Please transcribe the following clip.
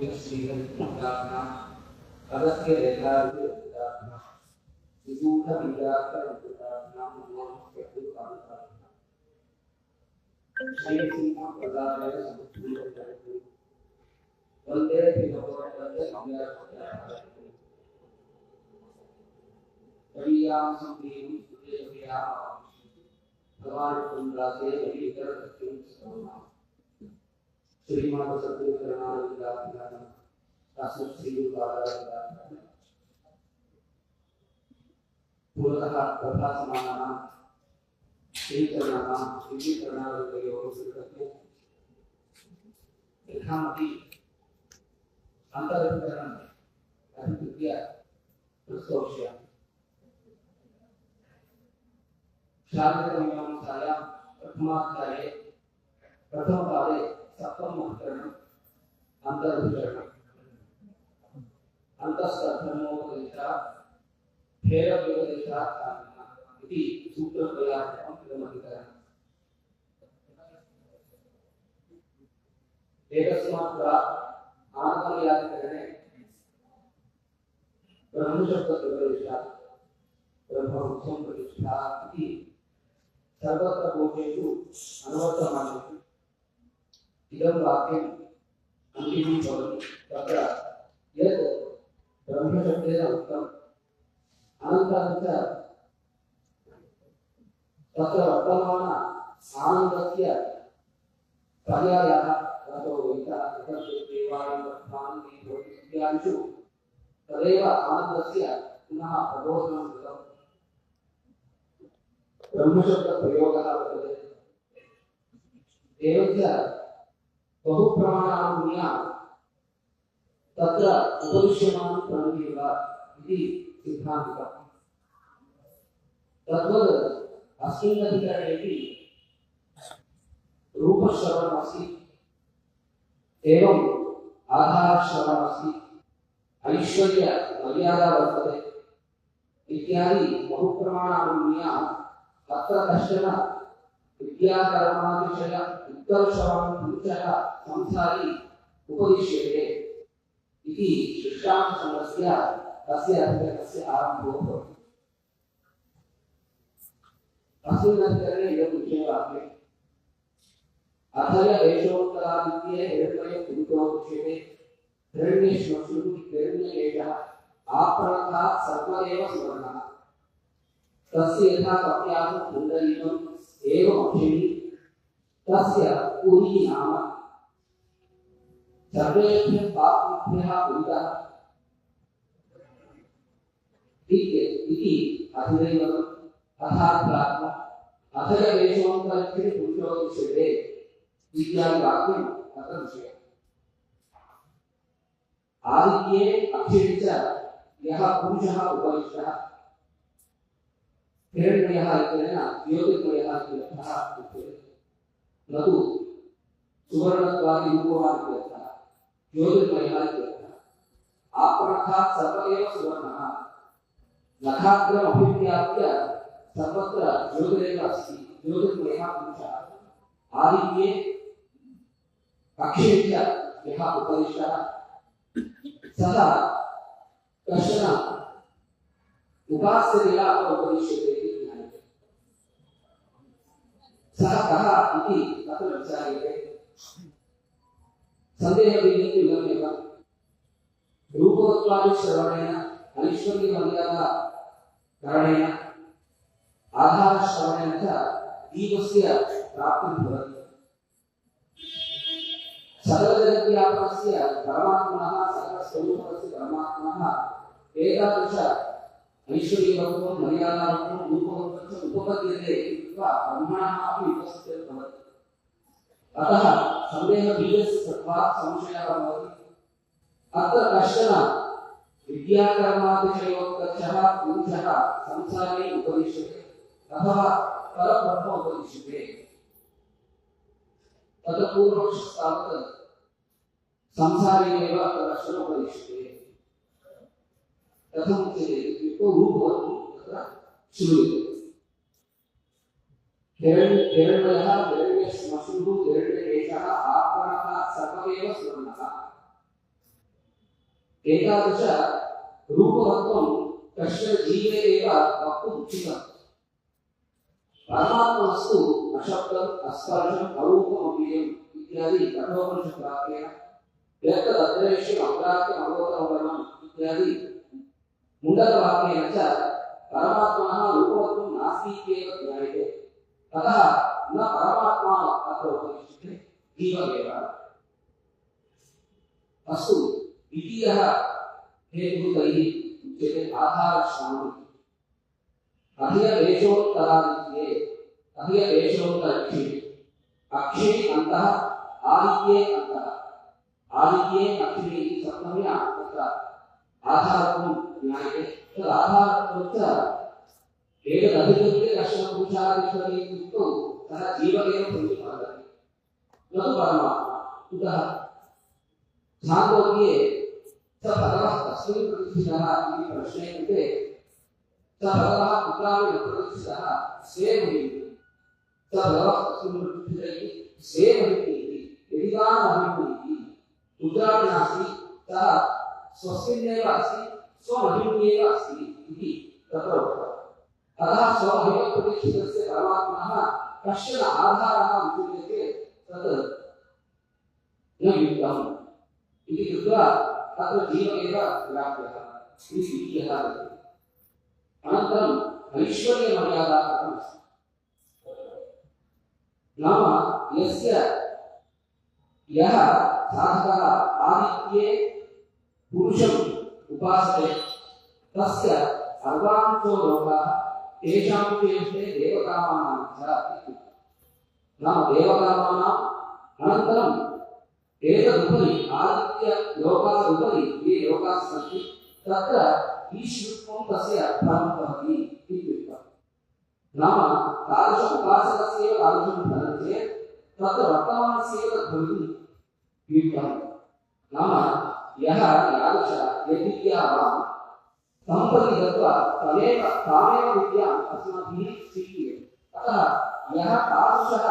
श्रीहरिपुत्राणां अगस्त्य रेखारुद्राणां विदूषविद्यार्थरुद्राणां नमोऽस्तुकान्तानां श्रीसिंहप्रदाय समुद्रजगत् वन्दे पितृभवतस्य संज्ञापत्राणां कवियां संदेवं सुदेव्याः भगवान् वैकरसत्यं सर्वनाम श्रीमाता सत्यनारायण दास श्री पूर्वतः प्रभासमानानां श्रीचरणानां दिव्यचरणारविन्दयोः स्वीकृत्य यथामति अन्तरविकरणम् अधिकृत्य प्रस्तोष्यामि। शारीरिकमीमांसायां प्रथमाध्याये प्रथमपादे सप्तमः अन्तर्विकरणम् अन्तःस्थधर्मोपदेशः भेदव्यपदेशः इति सूत्रद्वयात्मकम् इदमधिकरणम्। एकस्मात् प्राक् आनन्दमयाधिकरणे ब्रह्मशब्दप्रतिष्ठा ब्रह्मवृक्षं प्रतिष्ठा इति सर्वत्र लोकेषु अनुवर्तमानम् इदं वाक्यम् अंकीभूतं तत्र यत् ब्रह्मशब्देन उक्तम् अनन्तरं च तत्र वर्तमान आनन्दस्य पर्यायः ततो इत्यादिषु तदेव आनन्दस्य पुनः प्रबोधनं कृतं ब्रह्मशब्दप्रयोगः वर्तते। एवं च बहुप्रमाणानुज्ञा तत्र उपदिश्यमानं प्रणीव इति सिद्धान्तिकम्। तद्वत् अस्मिन् अधिकरणेऽपि रूपश्रवणमस्ति एवं आधारश्रवणमस्ति ऐश्वर्य मर्यादा वर्तते इत्यादि बहुप्रमाणानुज्ञा तत्र कश्चन विद्याकर्मातिशय उत्कर्षवान् पुरुषः संसारी उपदिश्यते इति दृष्टान्तसङ्गस्य तस्य अधिकरणस्य आरम्भो भवति। अस्मिन् अधिकरणे इदं विषयवाक्ये अथय एषोत्तरादित्ये हिरण्मये पुरुषो दृश्यते हिरण्यश्मश्रुः हिरण्यकेशः आपणकात् सर्व एव सुवर्णः तस्य यथा कप्यासं कुण्डलिकम् एवमक्षिणी तस्य पुरी नाम सर्वेभ्यः पापेभ्यः उदितः इति अधिदैवतम् अथात्मात्मा अथय एषोत्तरस्य पुरुषो दृश्यते इत्यादि वाक्यम् अत्र विषयः। आदित्ये अक्षिणी च यः पुरुषः उपविष्टः हिरण्मयः इत्यनेन ज्योतिर्मयः इत्यर्थः उच्यते न तु सुवर्णत्वादि रूपवान् इत्यर्थः ज्योतिर्मयः इत्यर्थः। आपणकात् सर्व एव सुवर्णः नखाग्रमभिव्याप्य सर्वत्र ज्योतिरेव अस्ति ज्योतिर्मयः पुरुषः। आदित्ये अक्षिणी च यः उपदिष्टः सः कश्चन उपास्यया उपदिश्यते इति ज्ञायते। सः कः इति तत्र विचार्यते। सन्देहविधिः इदमेव रूपवत्वादिश्रवणेन ऐश्वर्यमर्यादाकरणेन आधारश्रवणेन च दीपस्य प्राप्तिः भवति। सर्वजगद्व्यापकस्य परमात्मनः सर्वस्वरूपस्य परमात्मनः एतादृश ऐश्वर्यवत्वं मर्यादावत्वं रूपवत्वं च उपपद्यते इत्युक्त्वा ब्रह्मणः अपि उपस्थितिर्भवति। अतः सन्देहबीजस्त्वात् संशयः भवति। अत्र कश्चन विद्याकर्मातिशयोत्कर्षः पुरुषः संसारे उपदिश्यते अथवा परब्रह्म उपदिश्यते। ततः पूर्वपक्षस्तावत् संसारे एव कश्चन उपदिश्यते। कथं उच्यते इत्युक्तौ रूपवत्वं तत्र श्रूयते। हिरण्मयः हिरण्यश्मश्रुः हिरण्यकेशः आपणकात् सर्वमेव सुवर्णः एकादश रूपवत्वं कश्चन जीवे एव वक्तुम् उचितम्। परमात्मनस्तु अशब्दम् अस्पर्शम् अरूपमव्ययम् इत्यादि कठोपनिषद्वाक्येन व्यक्ततद्रेष्यम् अग्राह्यम् अवगतवर्णम् इत्यादि मुण्डकवाक्येन च परमात्मनः रूपवत्वं नास्ति इत्येव ज्ञायते। अतः न परमात्मा अत्र उपदिश्यते, जीव एव। अस्तु, द्वितीयः हेतुः तैः उच्यते आधारश्रान्तिः। अह्यदेशोत्तरादित्ये अह्यदेशोत्तरक्षि अक्षि अन्तः आदित्ये अन्तः आदित्ये अक्षि इति सप्तम्या तत्र आधारत्वं ज्ञायते। तदाधारत्वं च एतदधिकृत्य कश्चन पुरुषः तिष्ठति इत्युक्तौ सः जीव एव प्रतिपादयति, न तु परमात्मा। कुतः? छान्दोग्ये स भगवः कस्मिन् प्रतिष्ठितः इति प्रश्ने कृते स भगवः कुत्रापि न प्रतिष्ठितः, स्वे महिति। स भगवः कस्मिन् प्रतिष्ठितः इति स्वे महिति इति। यदि वा न महिति कुत्रापि नास्ति, सः स्वस्मिन्नेव अस्ति, स्वमहिम्येव अस्ति इति तत्र उक्तम्। अतः स्वमहिमप्रतिष्ठितस्य परमात्मनः कश्चन आधारः उच्यते चेत् तत् न युक्तम् इति कृत्वा अत्र जीव एव व्याप्यः इति द्वितीयः वर्तते। अनन्तरम् ऐश्वर्यमर्यादा कथमस्ति नाम यः साधकः आदित्ये पुरुषम् उपासते तस्य सर्वांशो लोकाः तेषां चेष्टे देवकामानां च इति। नाम देवकामानाम् अनन्तरम् एतदुपरि आदित्यलोकादुपरि ये लोकाः सन्ति तत्र ईश्वरत्वं तस्य फलं भवति इत्युक्तम्। नाम तादृश उपासकस्यैव तादृशं फलं चेत् तत्र वर्तमानस्यैव तद्भवितुं युक्तम्। नाम यः यद्विद्यावान् तं प्रति गत्वा तामेव विद्याम् अस्माभिः स्वीक्रियते। अतः यः तादृशः